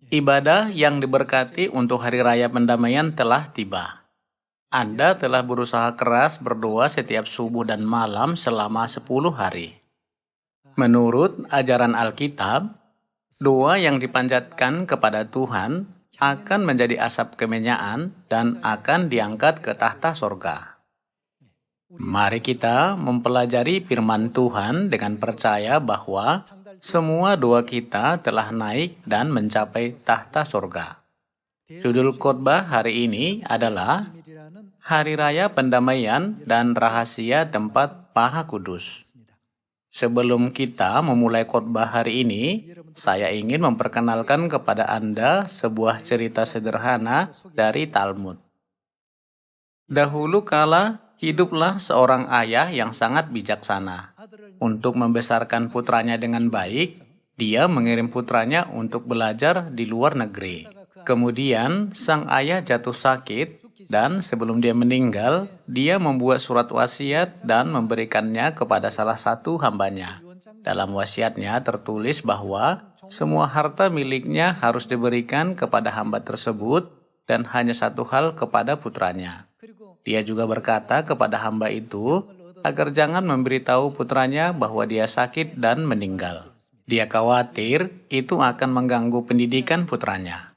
Ibadah yang diberkati untuk Hari Raya Pendamaian telah tiba. Anda telah berusaha keras berdoa setiap subuh dan malam selama 10 hari. Menurut ajaran Alkitab, doa yang dipanjatkan kepada Tuhan akan menjadi asap kemenyaan dan akan diangkat ke tahta sorga. Mari kita mempelajari firman Tuhan dengan percaya bahwa semua doa kita telah naik dan mencapai tahta sorga. Judul khotbah hari ini adalah Hari Raya Pendamaian dan Rahasia Tempat Paha Kudus. Sebelum kita memulai khotbah hari ini, saya ingin memperkenalkan kepada Anda sebuah cerita sederhana dari Talmud. Dahulu kala, hiduplah seorang ayah yang sangat bijaksana. Untuk membesarkan putranya dengan baik, dia mengirim putranya untuk belajar di luar negeri. Kemudian, sang ayah jatuh sakit, dan sebelum dia meninggal, dia membuat surat wasiat dan memberikannya kepada salah satu hambanya. Dalam wasiatnya tertulis bahwa semua harta miliknya harus diberikan kepada hamba tersebut dan hanya satu hal kepada putranya. Dia juga berkata kepada hamba itu agar jangan memberitahu putranya bahwa dia sakit dan meninggal. Dia khawatir itu akan mengganggu pendidikan putranya.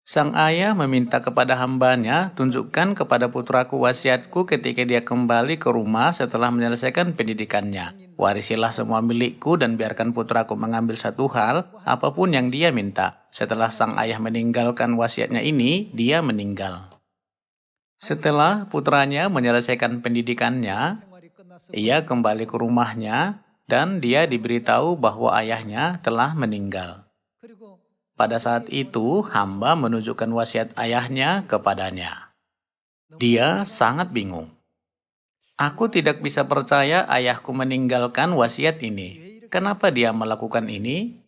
Sang ayah meminta kepada hambanya, tunjukkan kepada putraku wasiatku ketika dia kembali ke rumah setelah menyelesaikan pendidikannya. Warisilah semua milikku dan biarkan putraku mengambil satu hal, apapun yang dia minta. Setelah sang ayah meninggalkan wasiatnya ini, dia meninggal. Setelah putranya menyelesaikan pendidikannya, ia kembali ke rumahnya dan dia diberitahu bahwa ayahnya telah meninggal. Pada saat itu, hamba menunjukkan wasiat ayahnya kepadanya. Dia sangat bingung. Aku tidak bisa percaya ayahku meninggalkan wasiat ini. Kenapa dia melakukan ini?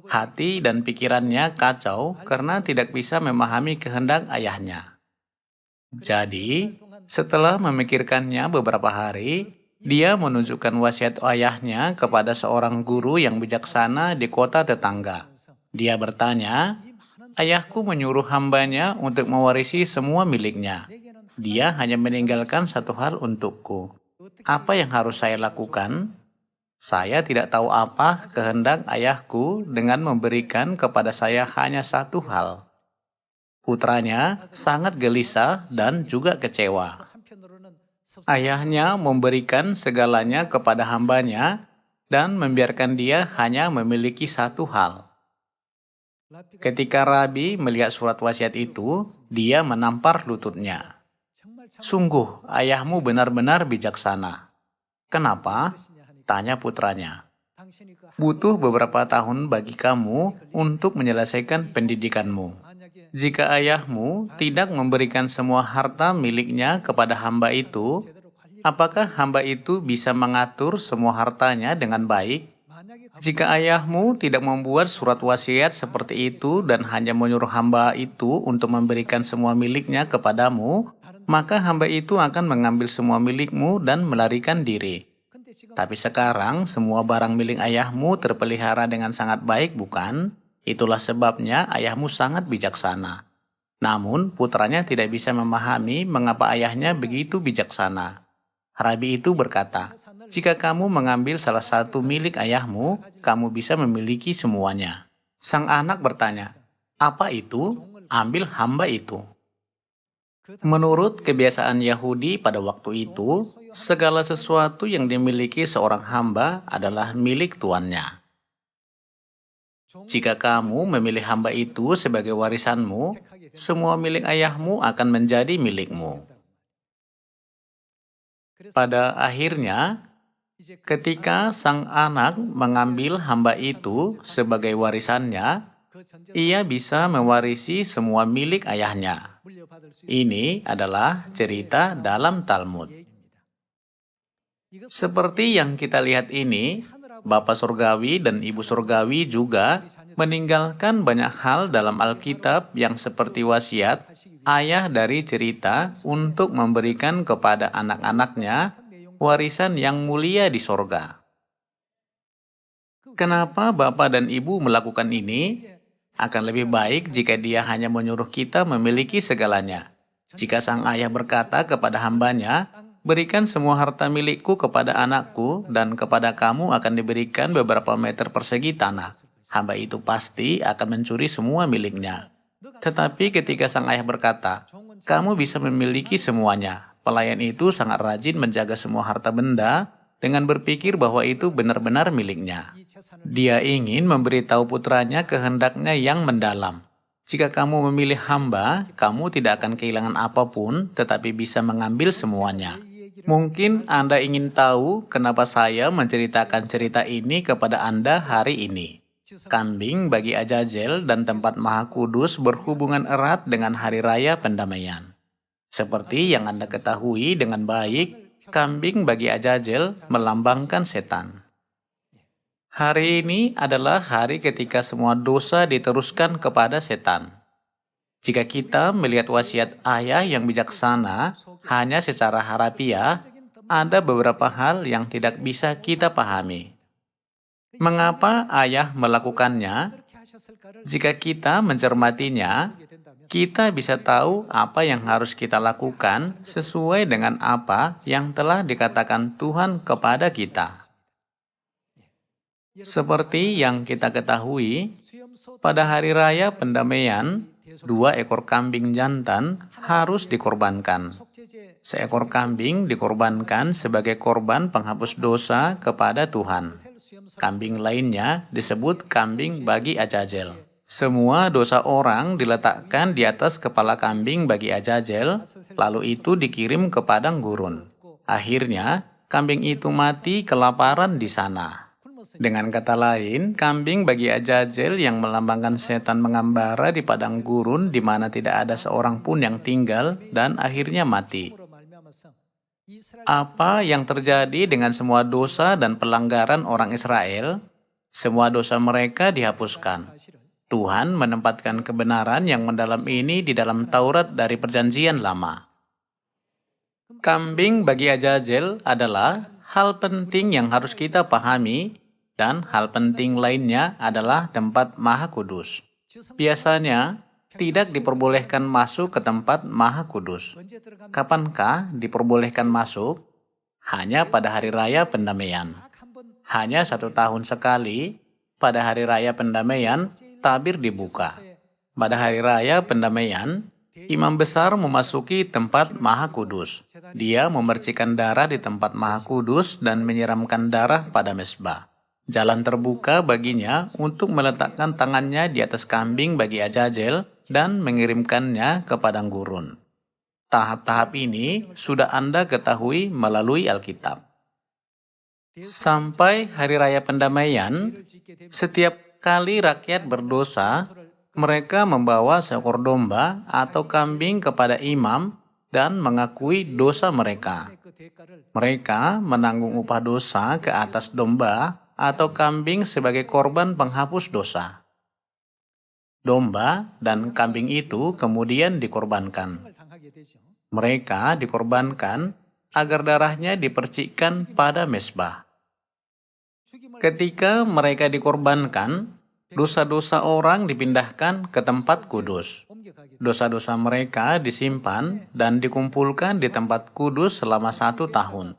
Hati dan pikirannya kacau karena tidak bisa memahami kehendak ayahnya. Jadi, setelah memikirkannya beberapa hari, dia menunjukkan wasiat ayahnya kepada seorang guru yang bijaksana di kota tetangga. Dia bertanya, ayahku menyuruh hambanya untuk mewarisi semua miliknya. Dia hanya meninggalkan satu hal untukku. Apa yang harus saya lakukan? Saya tidak tahu apa kehendak ayahku dengan memberikan kepada saya hanya satu hal. Putranya sangat gelisah dan juga kecewa. Ayahnya memberikan segalanya kepada hambanya dan membiarkan dia hanya memiliki satu hal. Ketika Rabi melihat surat wasiat itu, dia menampar lututnya. Sungguh, ayahmu benar-benar bijaksana. Kenapa? Tanya putranya. Butuh beberapa tahun bagi kamu untuk menyelesaikan pendidikanmu. Jika ayahmu tidak memberikan semua harta miliknya kepada hamba itu, apakah hamba itu bisa mengatur semua hartanya dengan baik? Jika ayahmu tidak membuat surat wasiat seperti itu dan hanya menyuruh hamba itu untuk memberikan semua miliknya kepadamu, maka hamba itu akan mengambil semua milikmu dan melarikan diri. Tapi sekarang semua barang milik ayahmu terpelihara dengan sangat baik, bukan? Itulah sebabnya ayahmu sangat bijaksana. Namun putranya tidak bisa memahami mengapa ayahnya begitu bijaksana. Rabi itu berkata, jika kamu mengambil salah satu milik ayahmu, kamu bisa memiliki semuanya. Sang anak bertanya, apa itu? Ambil hamba itu. Menurut kebiasaan Yahudi pada waktu itu, segala sesuatu yang dimiliki seorang hamba adalah milik tuannya. Jika kamu memilih hamba itu sebagai warisanmu, semua milik ayahmu akan menjadi milikmu. Pada akhirnya, ketika sang anak mengambil hamba itu sebagai warisannya, ia bisa mewarisi semua milik ayahnya. Ini adalah cerita dalam Talmud. Seperti yang kita lihat ini, Bapa Surgawi dan Ibu Surgawi juga meninggalkan banyak hal dalam Alkitab yang seperti wasiat ayah dari cerita untuk memberikan kepada anak-anaknya warisan yang mulia di sorga. Kenapa Bapak dan Ibu melakukan ini? Akan lebih baik jika dia hanya menyuruh kita memiliki segalanya. Jika sang ayah berkata kepada hambanya, "Berikan semua harta milikku kepada anakku, dan kepada kamu akan diberikan beberapa meter persegi tanah," hamba itu pasti akan mencuri semua miliknya. Tetapi ketika sang ayah berkata, "Kamu bisa memiliki semuanya," pelayan itu sangat rajin menjaga semua harta benda dengan berpikir bahwa itu benar-benar miliknya. Dia ingin memberitahu putranya kehendaknya yang mendalam. Jika kamu memilih hamba, kamu tidak akan kehilangan apapun, tetapi bisa mengambil semuanya. Mungkin Anda ingin tahu kenapa saya menceritakan cerita ini kepada Anda hari ini. Kambing bagi Azazel dan tempat Maha Kudus berhubungan erat dengan Hari Raya Pendamaian. Seperti yang Anda ketahui dengan baik, kambing bagi Azazel melambangkan setan. Hari ini adalah hari ketika semua dosa diteruskan kepada setan. Jika kita melihat wasiat ayah yang bijaksana hanya secara harafiah, ada beberapa hal yang tidak bisa kita pahami. Mengapa ayah melakukannya? Jika kita mencermatinya, kita bisa tahu apa yang harus kita lakukan sesuai dengan apa yang telah dikatakan Tuhan kepada kita. Seperti yang kita ketahui, pada hari raya pendamaian, 2 ekor kambing jantan harus dikorbankan. Seekor kambing dikorbankan sebagai korban penghapus dosa kepada Tuhan. Kambing lainnya disebut kambing bagi Azazel. Semua dosa orang diletakkan di atas kepala kambing bagi Azazel, lalu itu dikirim ke padang gurun. Akhirnya, kambing itu mati kelaparan di sana. Dengan kata lain, kambing bagi Azazel yang melambangkan setan mengambara di padang gurun di mana tidak ada seorang pun yang tinggal dan akhirnya mati. Apa yang terjadi dengan semua dosa dan pelanggaran orang Israel? Semua dosa mereka dihapuskan. Tuhan menempatkan kebenaran yang mendalam ini di dalam Taurat dari Perjanjian Lama. Kambing bagi Azazel adalah hal penting yang harus kita pahami, dan hal penting lainnya adalah tempat Maha Kudus. Biasanya, tidak diperbolehkan masuk ke tempat Maha Kudus. Kapankah diperbolehkan masuk? Hanya pada Hari Raya Pendamaian. Hanya 1 tahun sekali, pada Hari Raya Pendamaian, tabir dibuka. Pada Hari Raya Pendamaian, imam besar memasuki tempat Maha Kudus. Dia memercikan darah di tempat Maha Kudus dan menyiramkan darah pada mezbah. Jalan terbuka baginya untuk meletakkan tangannya di atas kambing bagi Azazel dan mengirimkannya ke padang gurun. Tahap-tahap ini sudah Anda ketahui melalui Alkitab. Sampai Hari Raya Pendamaian, setiap kali rakyat berdosa, mereka membawa seekor domba atau kambing kepada imam dan mengakui dosa mereka. Mereka menanggung upah dosa ke atas domba atau kambing sebagai korban penghapus dosa. Domba dan kambing itu kemudian dikorbankan. Mereka dikorbankan agar darahnya dipercikkan pada mezbah. Ketika mereka dikorbankan, dosa-dosa orang dipindahkan ke tempat kudus. Dosa-dosa mereka disimpan dan dikumpulkan di tempat kudus selama 1 tahun.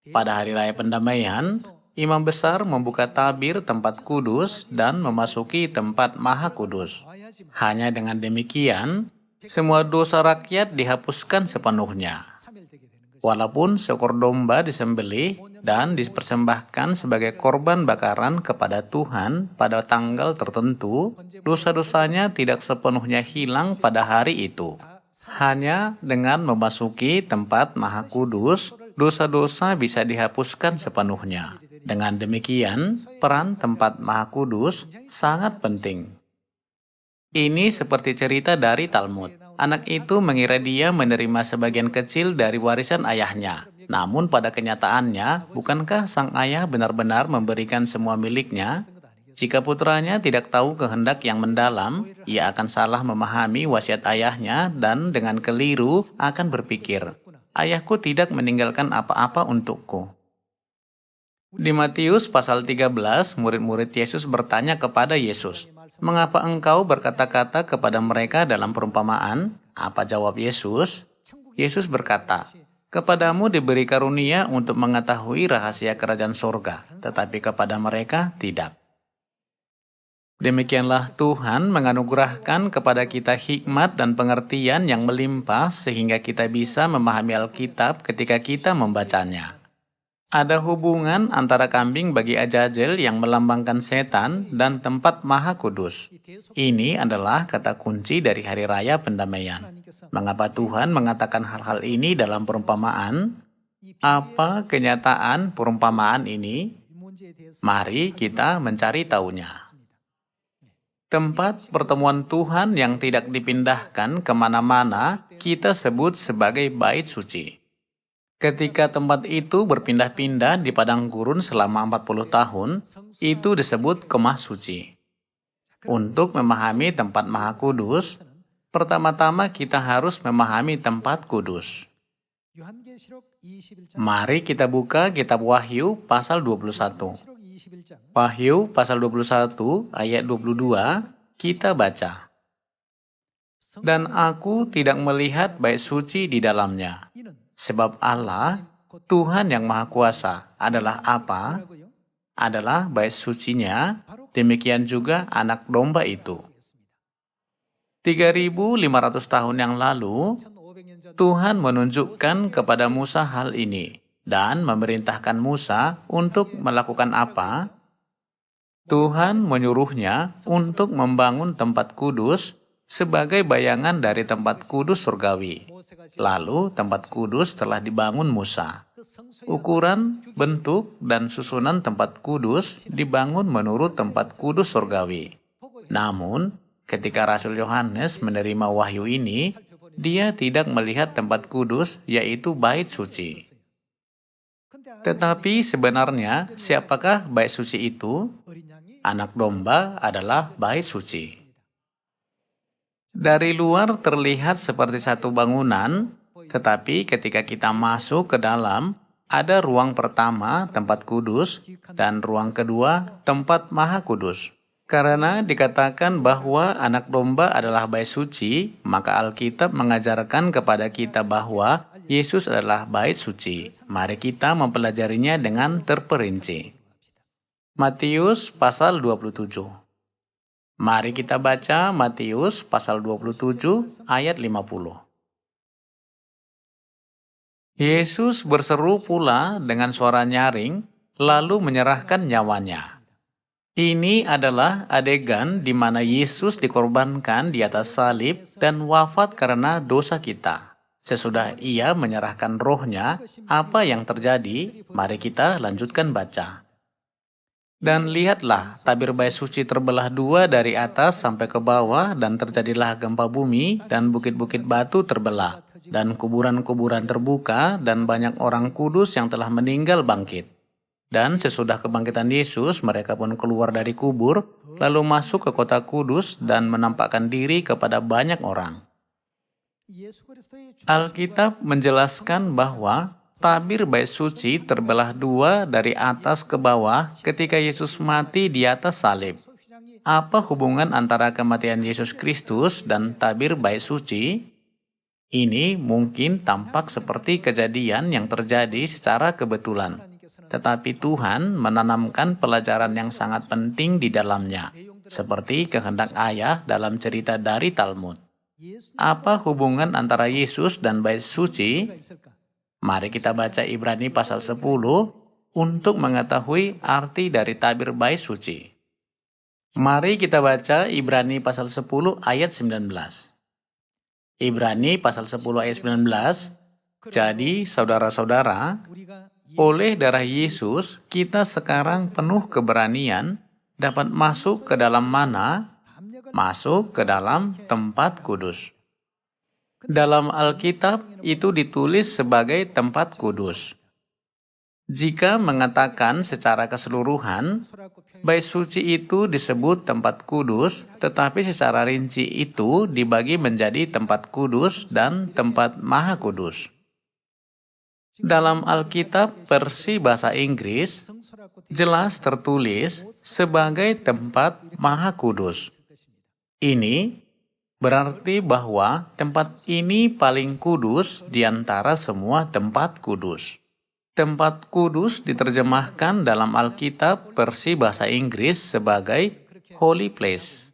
Pada Hari Raya Pendamaian, imam besar membuka tabir tempat kudus dan memasuki tempat Maha Kudus. Hanya dengan demikian, semua dosa rakyat dihapuskan sepenuhnya. Walaupun seekor domba disembelih dan dipersembahkan sebagai korban bakaran kepada Tuhan pada tanggal tertentu, dosa-dosanya tidak sepenuhnya hilang pada hari itu. Hanya dengan memasuki tempat Maha Kudus, dosa-dosa bisa dihapuskan sepenuhnya. Dengan demikian, peran tempat Maha Kudus sangat penting. Ini seperti cerita dari Talmud. Anak itu mengira dia menerima sebagian kecil dari warisan ayahnya. Namun pada kenyataannya, bukankah sang ayah benar-benar memberikan semua miliknya? Jika putranya tidak tahu kehendak yang mendalam, ia akan salah memahami wasiat ayahnya dan dengan keliru akan berpikir, "Ayahku tidak meninggalkan apa-apa untukku." Di Matius pasal 13, murid-murid Yesus bertanya kepada Yesus, "Mengapa engkau berkata-kata kepada mereka dalam perumpamaan?" Apa jawab Yesus? Yesus berkata, "Kepadamu diberi karunia untuk mengetahui rahasia kerajaan sorga, tetapi kepada mereka tidak." Demikianlah Tuhan menganugerahkan kepada kita hikmat dan pengertian yang melimpah sehingga kita bisa memahami Alkitab ketika kita membacanya. Ada hubungan antara kambing bagi Azazel yang melambangkan setan dan tempat maha kudus. Ini adalah kata kunci dari Hari Raya Pendamaian. Mengapa Tuhan mengatakan hal-hal ini dalam perumpamaan? Apa kenyataan perumpamaan ini? Mari kita mencari tahunya. Tempat pertemuan Tuhan yang tidak dipindahkan kemana-mana kita sebut sebagai bait suci. Ketika tempat itu berpindah-pindah di padang gurun selama 40 tahun, itu disebut kemah suci. Untuk memahami tempat maha kudus, pertama-tama kita harus memahami tempat kudus. Mari kita buka kitab Wahyu pasal 21. Wahyu pasal 21 ayat 22, kita baca. "Dan aku tidak melihat bait suci di dalamnya, sebab Allah, Tuhan yang Maha Kuasa, adalah apa? Adalah bait sucinya, demikian juga anak domba itu." 3.500 tahun yang lalu, Tuhan menunjukkan kepada Musa hal ini dan memerintahkan Musa untuk melakukan apa? Tuhan menyuruhnya untuk membangun tempat kudus sebagai bayangan dari tempat kudus surgawi. Lalu tempat kudus telah dibangun Musa. Ukuran, bentuk, dan susunan tempat kudus dibangun menurut tempat kudus surgawi. Namun, ketika Rasul Yohanes menerima wahyu ini, dia tidak melihat tempat kudus, yaitu bait suci. Tetapi sebenarnya, siapakah bait suci itu? Anak domba adalah bait suci. Dari luar terlihat seperti satu bangunan, tetapi ketika kita masuk ke dalam, ada ruang pertama, tempat kudus, dan ruang kedua, tempat maha kudus. Karena dikatakan bahwa anak domba adalah bait suci, maka Alkitab mengajarkan kepada kita bahwa Yesus adalah bait suci. Mari kita mempelajarinya dengan terperinci. Matius pasal 27. Mari kita baca Matius pasal 27 ayat 50. Yesus berseru pula dengan suara nyaring, lalu menyerahkan nyawanya. Ini adalah adegan di mana Yesus dikorbankan di atas salib dan wafat karena dosa kita. Sesudah ia menyerahkan rohnya, apa yang terjadi? Mari kita lanjutkan baca. "Dan lihatlah, tabir bait suci terbelah dua dari atas sampai ke bawah, dan terjadilah gempa bumi, dan bukit-bukit batu terbelah, dan kuburan-kuburan terbuka, dan banyak orang kudus yang telah meninggal bangkit. Dan sesudah kebangkitan Yesus, mereka pun keluar dari kubur, lalu masuk ke kota kudus, dan menampakkan diri kepada banyak orang." Alkitab menjelaskan bahwa tabir bait suci terbelah dua dari atas ke bawah ketika Yesus mati di atas salib. Apa hubungan antara kematian Yesus Kristus dan tabir bait suci? Ini mungkin tampak seperti kejadian yang terjadi secara kebetulan, tetapi Tuhan menanamkan pelajaran yang sangat penting di dalamnya, seperti kehendak Ayah dalam cerita dari Talmud. Apa hubungan antara Yesus dan bait suci? Mari kita baca Ibrani pasal 10 untuk mengetahui arti dari tabir bait suci. Mari kita baca Ibrani pasal 10 ayat 19. Ibrani pasal 10 ayat 19. "Jadi saudara-saudara, oleh darah Yesus kita sekarang penuh keberanian dapat masuk ke dalam mana? Masuk ke dalam tempat kudus." Dalam Alkitab itu ditulis sebagai tempat kudus. Jika mengatakan secara keseluruhan, bait suci itu disebut tempat kudus, tetapi secara rinci itu dibagi menjadi tempat kudus dan tempat maha kudus. Dalam Alkitab versi bahasa Inggris, jelas tertulis sebagai tempat maha kudus. Ini berarti bahwa tempat ini paling kudus di antara semua tempat kudus. Tempat kudus diterjemahkan dalam Alkitab versi bahasa Inggris sebagai holy place.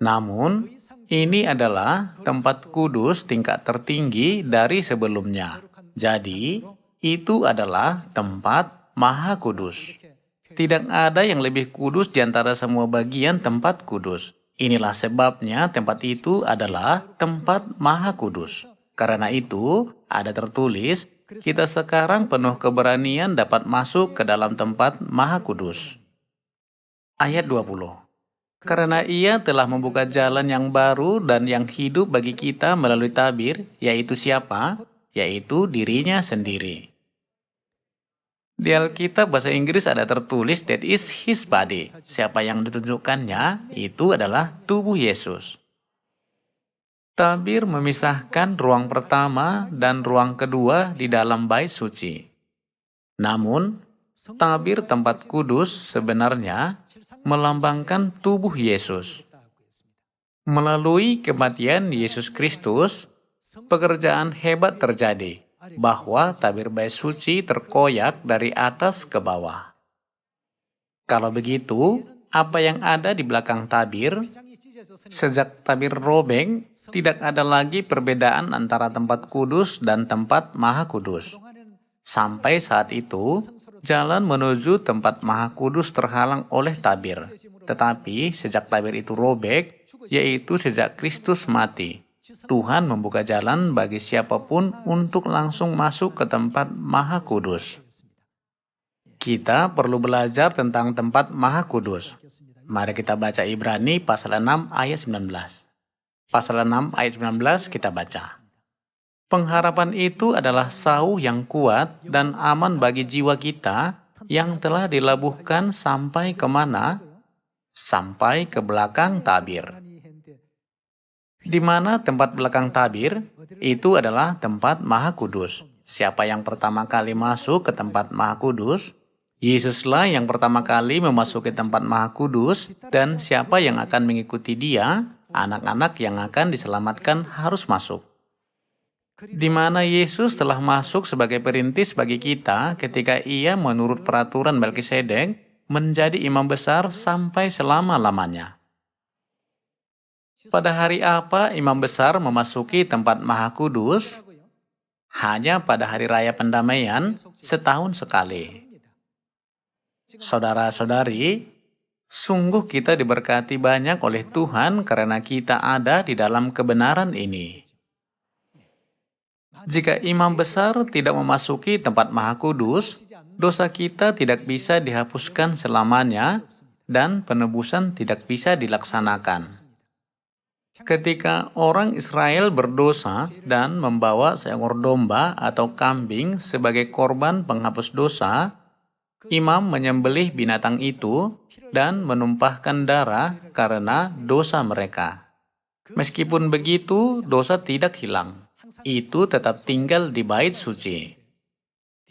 Namun, ini adalah tempat kudus tingkat tertinggi dari sebelumnya. Jadi, itu adalah tempat maha kudus. Tidak ada yang lebih kudus di antara semua bagian tempat kudus. Inilah sebabnya tempat itu adalah tempat maha kudus. Karena itu, ada tertulis, kita sekarang penuh keberanian dapat masuk ke dalam tempat maha kudus. Ayat 20. Karena ia telah membuka jalan yang baru dan yang hidup bagi kita melalui tabir, yaitu siapa? Yaitu dirinya sendiri. Di Alkitab bahasa Inggris ada tertulis that is his body. Siapa yang ditunjukkannya itu adalah tubuh Yesus. Tabir memisahkan ruang pertama dan ruang kedua di dalam bait suci. Namun, tabir tempat kudus sebenarnya melambangkan tubuh Yesus. Melalui kematian Yesus Kristus, pekerjaan hebat terjadi, bahwa tabir bait suci terkoyak dari atas ke bawah. Kalau begitu, apa yang ada di belakang tabir? Sejak tabir robek, tidak ada lagi perbedaan antara tempat kudus dan tempat maha kudus. Sampai saat itu, jalan menuju tempat maha kudus terhalang oleh tabir. Tetapi sejak tabir itu robek, yaitu sejak Kristus mati, Tuhan membuka jalan bagi siapapun untuk langsung masuk ke tempat maha kudus. Kita perlu belajar tentang tempat maha kudus. Mari kita baca Ibrani pasal 6 ayat 19. Pasal 6 ayat 19 kita baca. Pengharapan itu adalah sauh yang kuat dan aman bagi jiwa kita yang telah dilabuhkan sampai kemana? Sampai ke belakang tabir. Di mana tempat belakang tabir, itu adalah tempat maha kudus. Siapa yang pertama kali masuk ke tempat maha kudus? Yesuslah yang pertama kali memasuki tempat maha kudus, dan siapa yang akan mengikuti dia? Anak-anak yang akan diselamatkan harus masuk. Di mana Yesus telah masuk sebagai perintis bagi kita ketika ia menurut peraturan Melkisedek menjadi imam besar sampai selama-lamanya. Pada hari apa imam besar memasuki tempat maha kudus? Hanya pada hari raya pendamaian setahun sekali. Saudara-saudari, sungguh kita diberkati banyak oleh Tuhan karena kita ada di dalam kebenaran ini. Jika imam besar tidak memasuki tempat maha kudus, dosa kita tidak bisa dihapuskan selamanya dan penebusan tidak bisa dilaksanakan. Ketika orang Israel berdosa dan membawa seekor domba atau kambing sebagai korban penghapus dosa, imam menyembelih binatang itu dan menumpahkan darah karena dosa mereka. Meskipun begitu, dosa tidak hilang. Itu tetap tinggal di bait suci.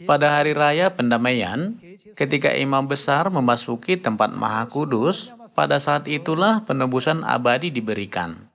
Pada hari raya pendamaian, ketika imam besar memasuki tempat maha kudus, pada saat itulah penebusan abadi diberikan.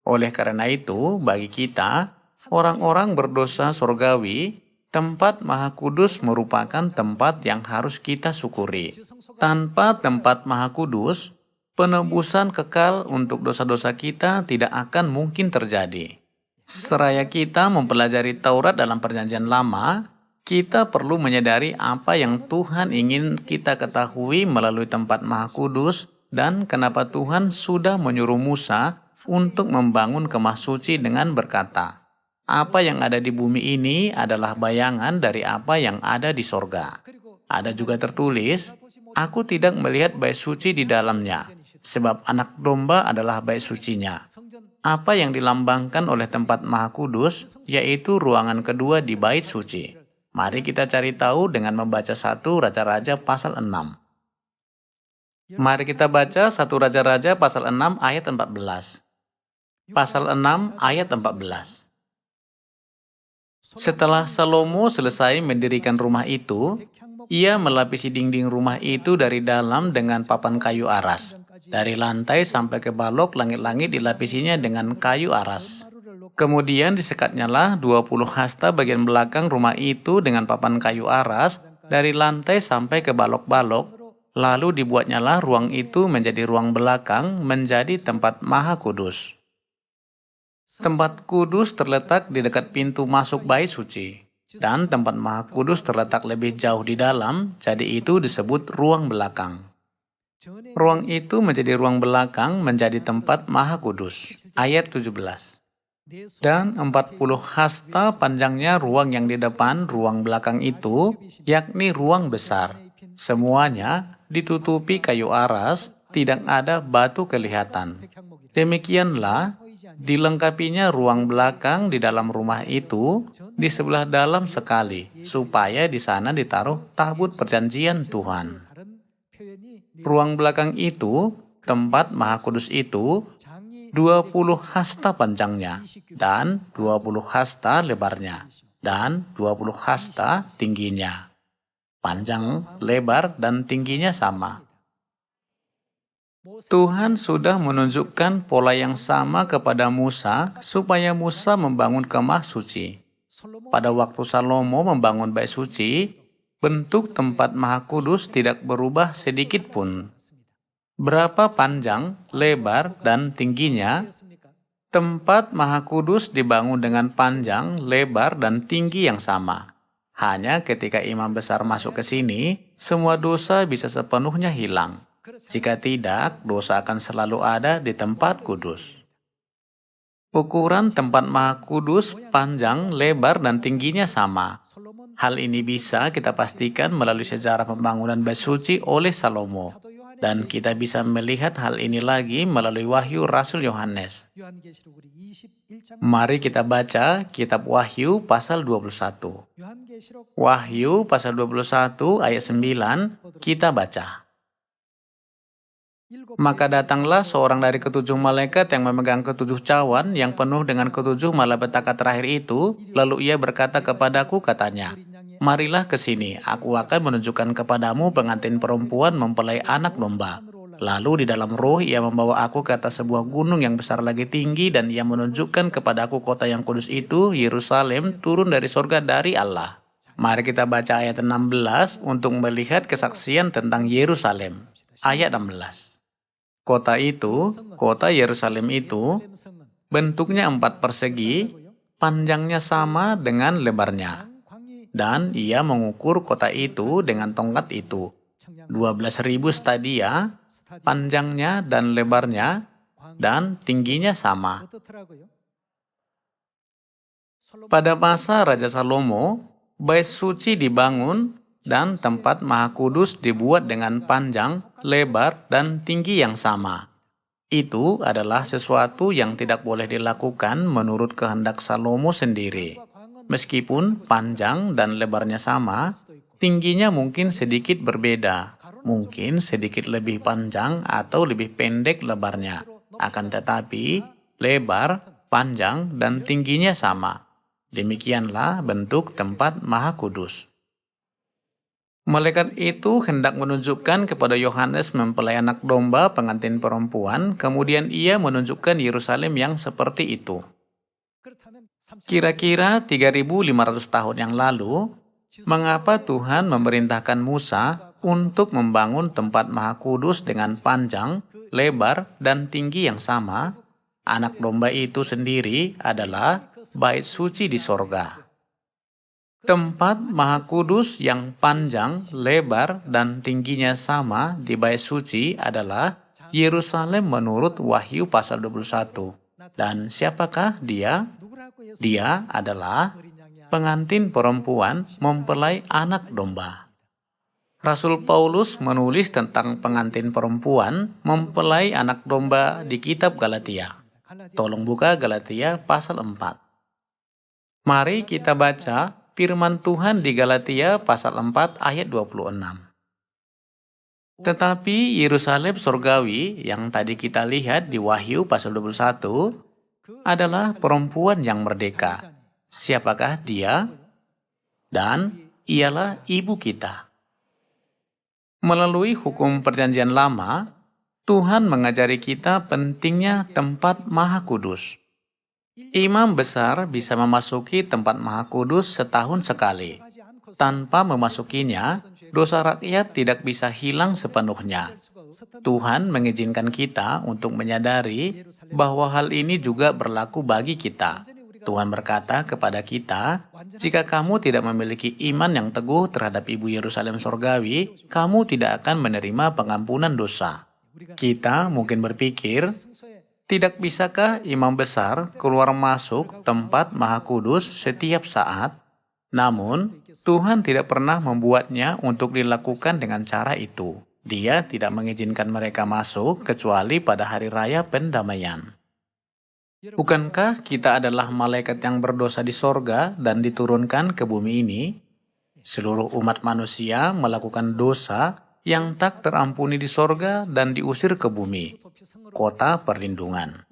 Oleh karena itu, bagi kita, orang-orang berdosa surgawi, tempat maha kudus merupakan tempat yang harus kita syukuri. Tanpa tempat maha kudus, penebusan kekal untuk dosa-dosa kita tidak akan mungkin terjadi. Seraya kita mempelajari Taurat dalam Perjanjian Lama, kita perlu menyadari apa yang Tuhan ingin kita ketahui melalui tempat maha kudus dan kenapa Tuhan sudah menyuruh Musa untuk membangun kemah suci dengan berkata, apa yang ada di bumi ini adalah bayangan dari apa yang ada di sorga. Ada juga tertulis, aku tidak melihat bait suci di dalamnya, sebab anak domba adalah bait sucinya. Apa yang dilambangkan oleh tempat maha kudus, yaitu ruangan kedua di bait suci. Mari kita cari tahu dengan membaca 1 Raja-Raja pasal 6. Mari kita baca 1 Raja-Raja pasal 6 ayat 14. Pasal 6 ayat 14. Setelah Salomo selesai mendirikan rumah itu, ia melapisi dinding rumah itu dari dalam dengan papan kayu aras. Dari lantai sampai ke balok langit-langit dilapisinya dengan kayu aras. Kemudian disekatnyalah 20 hasta bagian belakang rumah itu dengan papan kayu aras dari lantai sampai ke balok-balok. Lalu dibuatnyalah ruang itu menjadi ruang belakang, menjadi tempat Maha Kudus. Tempat kudus terletak di dekat pintu masuk bait suci, dan tempat Maha Kudus terletak lebih jauh di dalam, jadi itu disebut ruang belakang. Ruang itu menjadi ruang belakang, menjadi tempat Maha Kudus. Ayat 17. Dan 40 hasta panjangnya ruang yang di depan ruang belakang itu, yakni ruang besar. Semuanya ditutupi kayu aras, tidak ada batu kelihatan. Demikianlah dilengkapinya ruang belakang di dalam rumah itu di sebelah dalam sekali, supaya di sana ditaruh tabut perjanjian Tuhan. Ruang belakang itu, tempat Maha Kudus itu, 20 hasta panjangnya, dan 20 hasta lebarnya, dan 20 hasta tingginya. Panjang, lebar, dan tingginya sama. Tuhan sudah menunjukkan pola yang sama kepada Musa supaya Musa membangun kemah suci. Pada waktu Salomo membangun bait suci, bentuk tempat Maha Kudus tidak berubah sedikit pun. Berapa panjang, lebar, dan tingginya, tempat Maha Kudus dibangun dengan panjang, lebar, dan tinggi yang sama. Hanya ketika imam besar masuk ke sini, semua dosa bisa sepenuhnya hilang. Jika tidak, dosa akan selalu ada di tempat kudus. Ukuran tempat Maha Kudus panjang, lebar, dan tingginya sama. Hal ini bisa kita pastikan melalui sejarah pembangunan bait suci oleh Salomo. Dan kita bisa melihat hal ini lagi melalui Wahyu Rasul Yohanes. Mari kita baca kitab Wahyu pasal 21. Wahyu pasal 21 ayat 9 kita baca. Maka datanglah seorang dari ketujuh malaikat yang memegang ketujuh cawan yang penuh dengan ketujuh malapetaka terakhir itu, lalu ia berkata kepadaku, katanya, marilah ke sini, aku akan menunjukkan kepadamu pengantin perempuan mempelai anak domba. Lalu di dalam roh ia membawa aku ke atas sebuah gunung yang besar lagi tinggi, dan ia menunjukkan kepadaku kota yang kudus itu, Yerusalem, turun dari sorga dari Allah. Mari kita baca ayat 16 untuk melihat kesaksian tentang Yerusalem. Ayat 16. Kota itu, kota Yerusalem itu, bentuknya 4 persegi, panjangnya sama dengan lebarnya. Dan ia mengukur kota itu dengan tongkat itu, 12.000 stadia, panjangnya dan lebarnya, dan tingginya sama. Pada masa Raja Salomo, bait suci dibangun dan tempat Maha Kudus dibuat dengan panjang, lebar, dan tinggi yang sama. Itu adalah sesuatu yang tidak boleh dilakukan menurut kehendak Salomo sendiri. Meskipun panjang dan lebarnya sama, tingginya mungkin sedikit berbeda. Mungkin sedikit lebih panjang atau lebih pendek lebarnya. Akan tetapi, lebar, panjang, dan tingginya sama. Demikianlah bentuk tempat Maha Kudus. Malaikat itu hendak menunjukkan kepada Yohanes mempelai anak domba pengantin perempuan, kemudian ia menunjukkan Yerusalem yang seperti itu. Kira-kira 3.500 tahun yang lalu, mengapa Tuhan memerintahkan Musa untuk membangun tempat Maha Kudus dengan panjang, lebar, dan tinggi yang sama? Anak domba itu sendiri adalah bait suci di sorga. Tempat Maha Kudus yang panjang, lebar, dan tingginya sama di bait suci adalah Yerusalem menurut Wahyu pasal 21. Dan siapakah dia? Dia adalah pengantin perempuan mempelai anak domba. Rasul Paulus menulis tentang pengantin perempuan mempelai anak domba di kitab Galatia. Tolong buka Galatia pasal 4. Mari kita baca firman Tuhan di Galatia pasal 4 ayat 26. Tetapi Yerusalem surgawi yang tadi kita lihat di Wahyu pasal 21 adalah perempuan yang merdeka. Siapakah dia? Dan ialah ibu kita. Melalui hukum perjanjian lama, Tuhan mengajari kita pentingnya tempat Maha Kudus. Imam besar bisa memasuki tempat Maha Kudus setahun sekali. Tanpa memasukinya, dosa rakyat tidak bisa hilang sepenuhnya. Tuhan mengizinkan kita untuk menyadari bahwa hal ini juga berlaku bagi kita. Tuhan berkata kepada kita, jika kamu tidak memiliki iman yang teguh terhadap Ibu Yerusalem Sorgawi, kamu tidak akan menerima pengampunan dosa. Kita mungkin berpikir, tidak bisakah imam besar keluar masuk tempat Maha Kudus setiap saat? Namun, Tuhan tidak pernah membuatnya untuk dilakukan dengan cara itu. Dia tidak mengizinkan mereka masuk kecuali pada hari raya pendamaian. Bukankah kita adalah malaikat yang berdosa di sorga dan diturunkan ke bumi ini? Seluruh umat manusia melakukan dosa yang tak terampuni di sorga dan diusir ke bumi, kota perlindungan.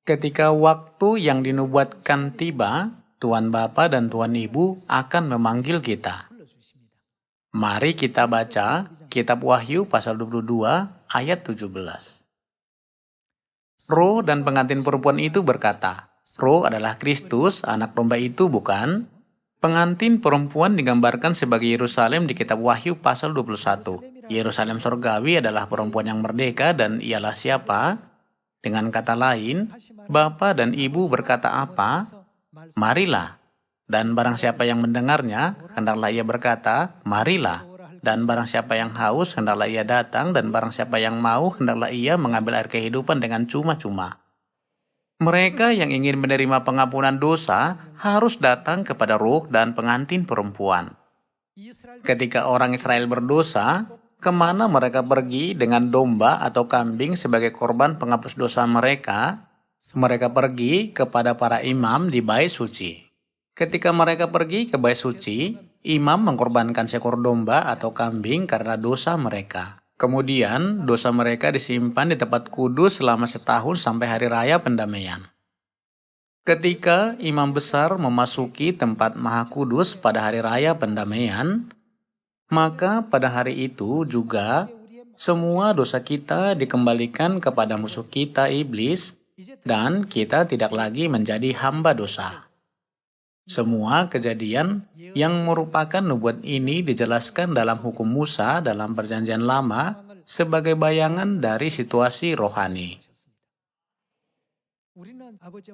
Ketika waktu yang dinubuatkan tiba, Tuhan Bapa dan Tuhan Ibu akan memanggil kita. Mari kita baca Kitab Wahyu pasal 22 ayat 17. Roh dan pengantin perempuan itu berkata, Roh adalah Kristus, anak domba itu bukan? Pengantin perempuan digambarkan sebagai Yerusalem di Kitab Wahyu pasal 21. Yerusalem Sorgawi adalah perempuan yang merdeka dan ialah siapa? Dengan kata lain, Bapa dan Ibu berkata apa? Marilah. Dan barang siapa yang mendengarnya, hendaklah ia berkata, marilah. Dan barang siapa yang haus, hendaklah ia datang. Dan barang siapa yang mau, hendaklah ia mengambil air kehidupan dengan cuma-cuma. Mereka yang ingin menerima pengampunan dosa harus datang kepada Roh dan pengantin perempuan. Ketika orang Israel berdosa, kemana mereka pergi dengan domba atau kambing sebagai korban penghapus dosa mereka? Mereka pergi kepada para imam di Bait Suci. Ketika mereka pergi ke Bait Suci, imam mengkorbankan seekor domba atau kambing karena dosa mereka. Kemudian, dosa mereka disimpan di tempat kudus selama setahun sampai hari raya pendamaian. Ketika imam besar memasuki tempat Maha Kudus pada hari raya pendamaian, maka pada hari itu juga semua dosa kita dikembalikan kepada musuh kita iblis dan kita tidak lagi menjadi hamba dosa. Semua kejadian yang merupakan nubuat ini dijelaskan dalam hukum Musa dalam Perjanjian Lama sebagai bayangan dari situasi rohani.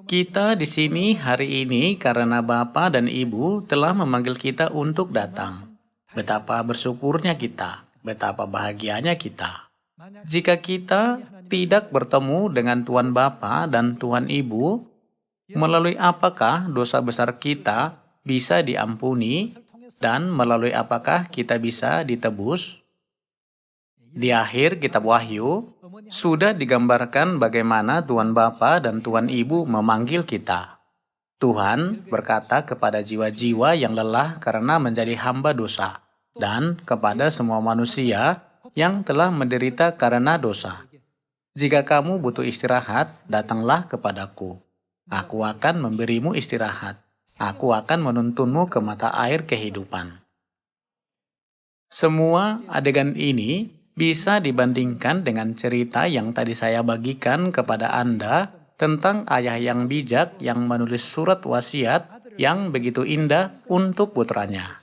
Kita di sini hari ini karena Bapa dan Ibu telah memanggil kita untuk datang. Betapa bersyukurnya kita, betapa bahagianya kita. Jika kita tidak bertemu dengan Tuhan Bapa dan Tuhan Ibu, melalui apakah dosa besar kita bisa diampuni dan melalui apakah kita bisa ditebus? Di akhir Kitab Wahyu, sudah digambarkan bagaimana Tuhan Bapa dan Tuhan Ibu memanggil kita. Tuhan berkata kepada jiwa-jiwa yang lelah karena menjadi hamba dosa, dan kepada semua manusia yang telah menderita karena dosa. Jika kamu butuh istirahat, datanglah kepadaku. Aku akan memberimu istirahat. Aku akan menuntunmu ke mata air kehidupan. Semua adegan ini bisa dibandingkan dengan cerita yang tadi saya bagikan kepada Anda tentang ayah yang bijak yang menulis surat wasiat yang begitu indah untuk putranya.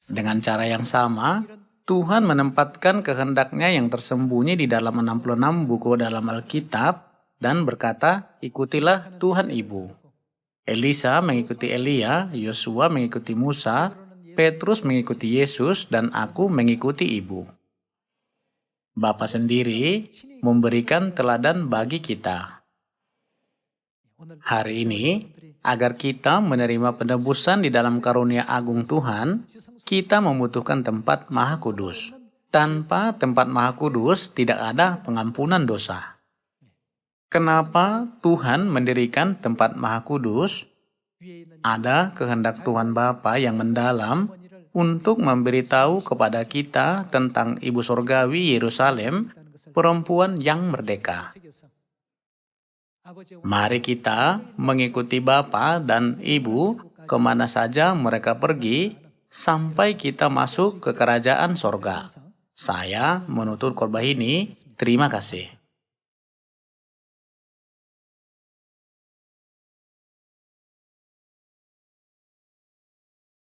Dengan cara yang sama, Tuhan menempatkan kehendaknya yang tersembunyi di dalam 66 buku dalam Alkitab dan berkata, ikutilah Tuhan Ibu. Elisa mengikuti Elia, Yosua mengikuti Musa, Petrus mengikuti Yesus, dan aku mengikuti Ibu. Bapa sendiri memberikan teladan bagi kita. Hari ini, agar kita menerima penebusan di dalam karunia agung Tuhan, kita membutuhkan tempat Maha Kudus. Tanpa tempat Maha Kudus, tidak ada pengampunan dosa. Kenapa Tuhan mendirikan tempat Maha Kudus? Ada kehendak Tuhan Bapa yang mendalam untuk memberitahu kepada kita tentang Ibu Sorgawi Yerusalem, perempuan yang merdeka. Mari kita mengikuti Bapa dan Ibu kemana saja mereka pergi, sampai kita masuk ke kerajaan sorga. Saya menutup khotbah ini. Terima kasih.